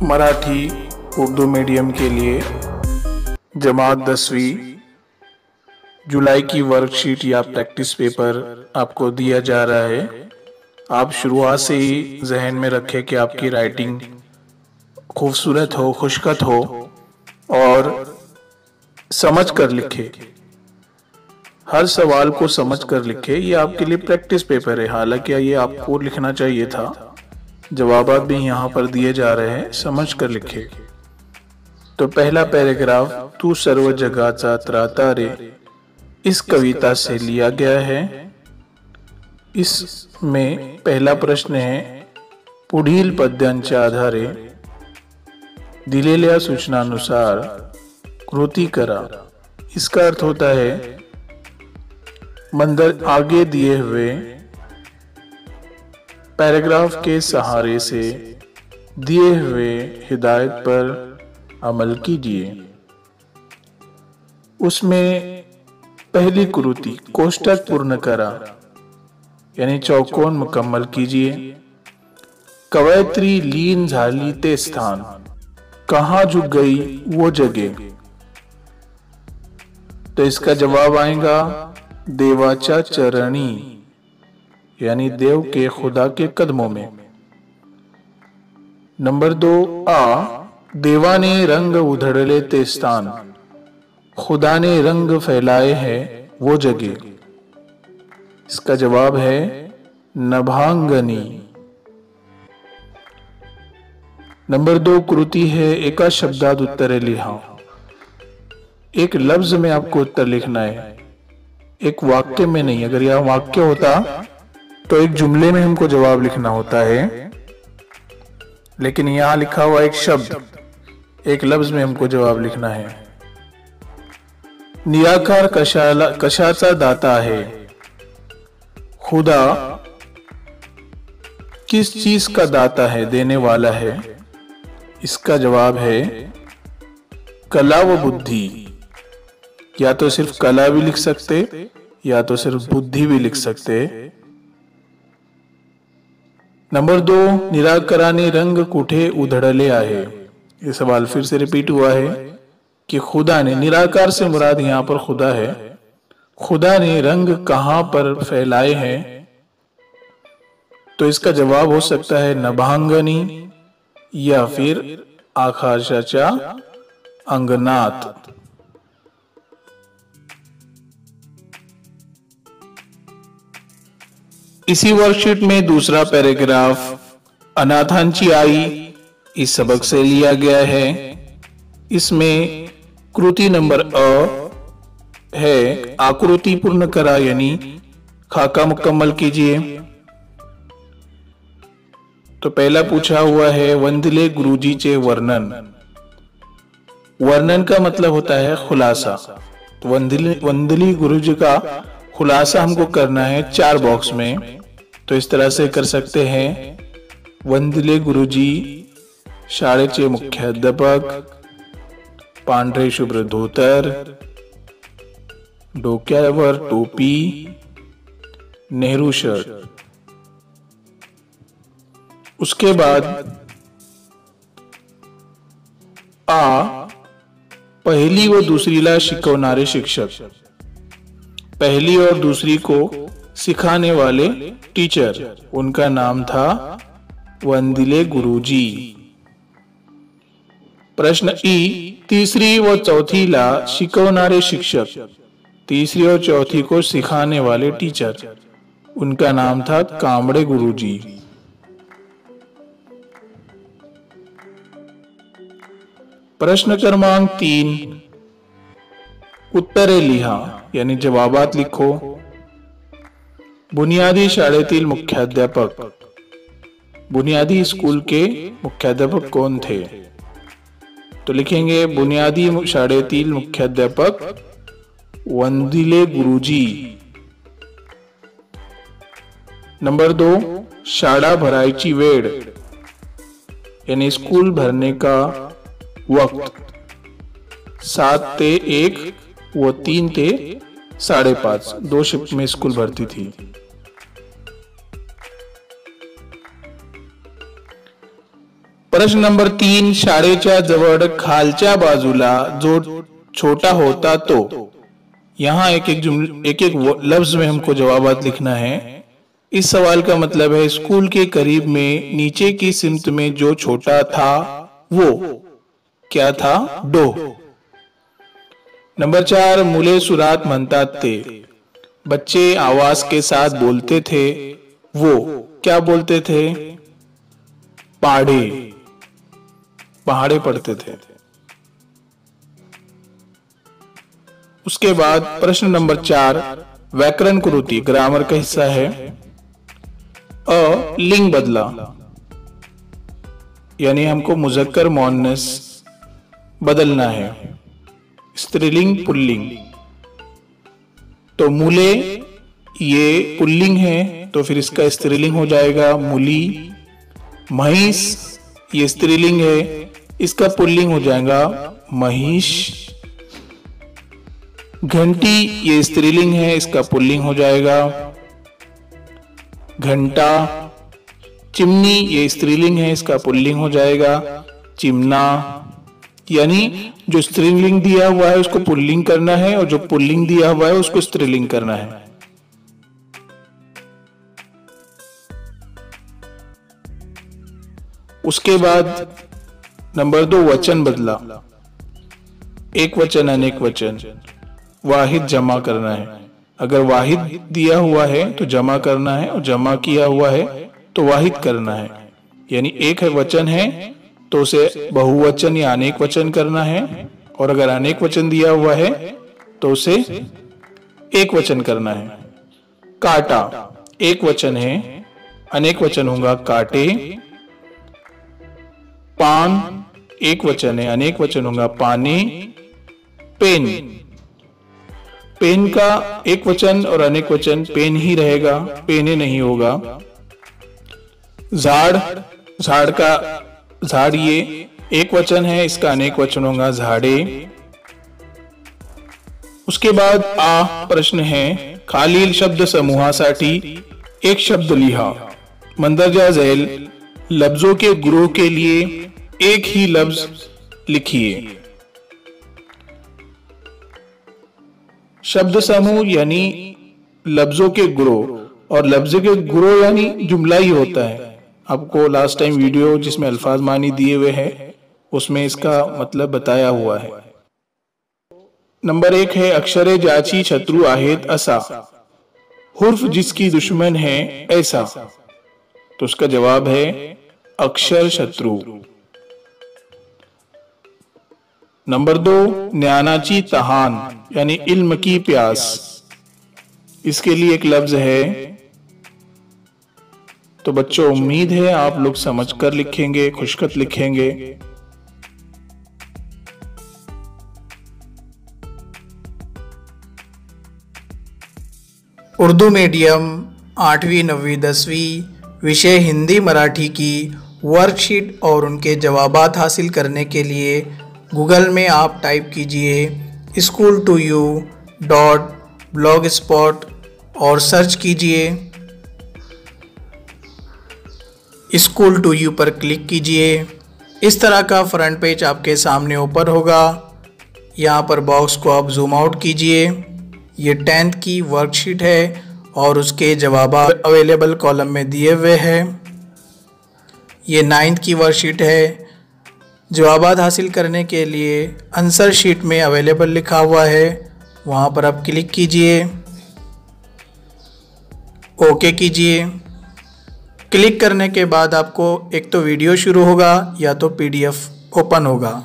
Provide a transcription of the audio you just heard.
Marathi Urdu medium के लिए जमात 10वीं जुलाई की वर्कशीट या प्रैक्टिस पेपर आपको दिया जा रहा है। आप शुरुआत से ही जहन में रखें कि आपकी राइटिंग खूबसूरत हो, खुशखत हो और समझ कर लिखे। हर सवाल को समझ कर लिखे। ये आपके लिए प्रैक्टिस पेपर है, हालांकि ये आपको लिखना चाहिए था। जवाबात भी यहाँ पर दिए जा रहे हैं, समझ कर लिखे। तो पहला पैराग्राफ, तू सर्व जगाचा त्राता रे, इस कविता से लिया गया है। इसमें पहला प्रश्न है, पुढील पद्यांच्या आधारे दिलेल्या सूचनानुसार कृती करा। इसका अर्थ होता है मंदर आगे दिए हुए पैराग्राफ के सहारे से दिए हुए हिदायत पर अमल कीजिए। उसमें पहली कृति कोष्टक पूर्ण करा, यानी चौकोन मुकम्मल कीजिए। कवयित्री लीन झाली ते स्थान, कहां झुक गई वो जगह। तो इसका जवाब आएगा देवाच्या चरणी, यानी देव के खुदा के कदमों में। नंबर 2, आ देवाने रंग उधड़ले ते स्थान, खुदा ने रंग फैलाए हैं वो जगह। इसका जवाब है नभांगनी। नंबर 2 कृति है एका शब्दात उत्तरे लिहा। एक लफ्ज में आपको उत्तर लिखना है, एक वाक्य में नहीं। अगर यह वाक्य होता तो एक जुमले में हमको जवाब लिखना होता है, लेकिन यहां लिखा हुआ एक शब्द, एक लफ्ज में हमको जवाब लिखना है। निराकार कशाचा दाता है, खुदा किस चीज का दाता है, देने वाला है। इसका जवाब है कला व बुद्धि। या तो सिर्फ कला भी लिख सकते, या तो सिर्फ बुद्धि भी लिख सकते। नंबर 2, निराकराने रंग कुठे उधड़ले आहे। ये सवाल फिर से रिपीट हुआ है कि खुदा ने, निराकार से मुराद यहां पर खुदा है, खुदा ने रंग कहां पर फैलाए हैं। तो इसका जवाब हो सकता है नभांगनी या फिर आकाशाच्या अंगणात। इसी वर्कशीट में दूसरा पैराग्राफ अनाथांची आई इस सबक से लिया गया है। इसमें कृति नंबर अ है, आकृति पूर्ण करा, यानी खाका मुकम्मल कीजिए। तो पहला पूछा हुआ है वंदिले गुरुजीचे वर्णन। वर्णन का मतलब होता है खुलासा। तो वंदिली गुरुजी का खुलासा हमको करना है 4 बॉक्स में। तो इस तरह से कर सकते हैं, वंदिले गुरुजी शाळेचे मुख्याध्यापक, पांढरे शुभ्र धोतर, डोक्यावर टोपी, नेहरू शर्ट। उसके बाद आ पहिली व दूसरीला शिकवणारे शिक्षक। पहली और दूसरी को सिखाने वाले टीचर, उनका नाम था वंदिले गुरुजी। प्रश्न ई, तीसरी व चौथीला शिकवणारे शिक्षक, तीसरी और चौथी को सिखाने वाले टीचर, उनका नाम था कांबळे गुरुजी। प्रश्न क्रमांक 3, उत्तरे लिहा, यानी जवाबात लिखो। बुनियादी शाळेतील मुख्याध्यापक, बुनियादी स्कूल के मुख्याध्यापक कौन थे। तो लिखेंगे बुनियादी शाळेतील मुख्याध्यापक वंदिले गुरुजी। नंबर 2, शाळा भरायची वेळ, यानी स्कूल भरने का वक्त 7 ते 1 व 3 ते 5:30, 2 शिफ्ट में स्कूल भरती थी। प्रश्न नंबर 3, शाळेच्या जवळ खालच्या बाजूला जो छोटा होता तो। यहाँ एक एक लफ्ज में हमको जवाबात लिखना है। इस सवाल का मतलब है स्कूल के करीब में नीचे की सिमत में जो छोटा था वो क्या था? डो। नंबर 4, मुले सुरात म्हणतात ते। बच्चे आवाज के साथ बोलते थे, वो क्या बोलते थे? पहाड़े पढ़ते थे। उसके बाद प्रश्न नंबर 4, व्याकरण कुरुति, ग्रामर का हिस्सा है। लिंग बदला, यानी हमको मुजक्कर मुअन्नस बदलना है, स्त्रीलिंग पुल्लिंग। तो मुले ये पुल्लिंग है तो फिर इसका स्त्रीलिंग हो जाएगा मुली। महिष ये स्त्रीलिंग है, इसका पुल्लिंग हो जाएगा महिष। घंटी ये स्त्रीलिंग है, इसका पुल्लिंग हो जाएगा घंटा। चिमनी ये स्त्रीलिंग है, इसका पुल्लिंग हो जाएगा चिमना। यानी जो स्त्रीलिंग दिया हुआ है उसको पुल्लिंग करना है और जो पुल्लिंग दिया हुआ है उसको स्त्रीलिंग करना है। उसके बाद नंबर 2, वचन बदला, एक वचन अनेक वचन, वाहिद जमा करना है। अगर वाहिद दिया हुआ है तो जमा करना है और जमा किया हुआ है तो वाहिद करना है। यानी एक वचन है तो उसे बहुवचन या अनेक वचन करना है, और अगर अनेक वचन दिया हुआ है तो उसे एक वचन करना है। काटा एक वचन है, अनेक वचन होगा काटे। पान एक वचन है, अनेक वचन होगा पाने। पेन, पेन का एक वचन और अनेक वचन पेन ही रहेगा, पेने नहीं होगा। झाड़, झाड़ का झाड़ ये एक वचन है, इसका अनेक वचन होगा झाड़े। उसके बाद प्रश्न है, खालील शब्द समूहासाठी एक शब्द लिहा। मंदरजा झैल लफ्जों के गुरोह के लिए एक ही लफ्ज लिखिए। शब्द समूह यानी लफ्जों के गुरोह, और लफ्ज के गुरोह यानी जुमला ही होता है। आपको लास्ट टाइम वीडियो जिसमें अल्फाज मानी दिए हुए हैं उसमें इसका मतलब बताया हुआ है। नंबर 1 है, अक्षरे जाची शत्रु आहेत असा, हुर्फ जिसकी दुश्मन है ऐसा। तो उसका जवाब है अक्षर शत्रु। नंबर 2, ज्ञानाची तहान यानी इल्म की प्यास। इसके लिए एक लफ्ज है, तो बच्चों उम्मीद है आप लोग समझकर लिखेंगे, खुशखत लिखेंगे। उर्दू मीडियम 8वीं 9वीं 10वीं विषय हिंदी मराठी की वर्कशीट और उनके जवाबात हासिल करने के लिए गूगल में आप टाइप कीजिए school2u.blogspot और सर्च कीजिए। school2u पर क्लिक कीजिए। इस तरह का फ्रंट पेज आपके सामने ओपन होगा। यहाँ पर बॉक्स को आप जूम आउट कीजिए। ये 10th की वर्कशीट है और उसके जवाब अवेलेबल कॉलम में दिए हुए हैं। ये 9th की वर्कशीट है। जवाबात हासिल करने के लिए आंसर शीट में अवेलेबल लिखा हुआ है, वहाँ पर आप क्लिक कीजिए, ओके कीजिए। क्लिक करने के बाद आपको एक तो वीडियो शुरू होगा या तो PDF ओपन होगा।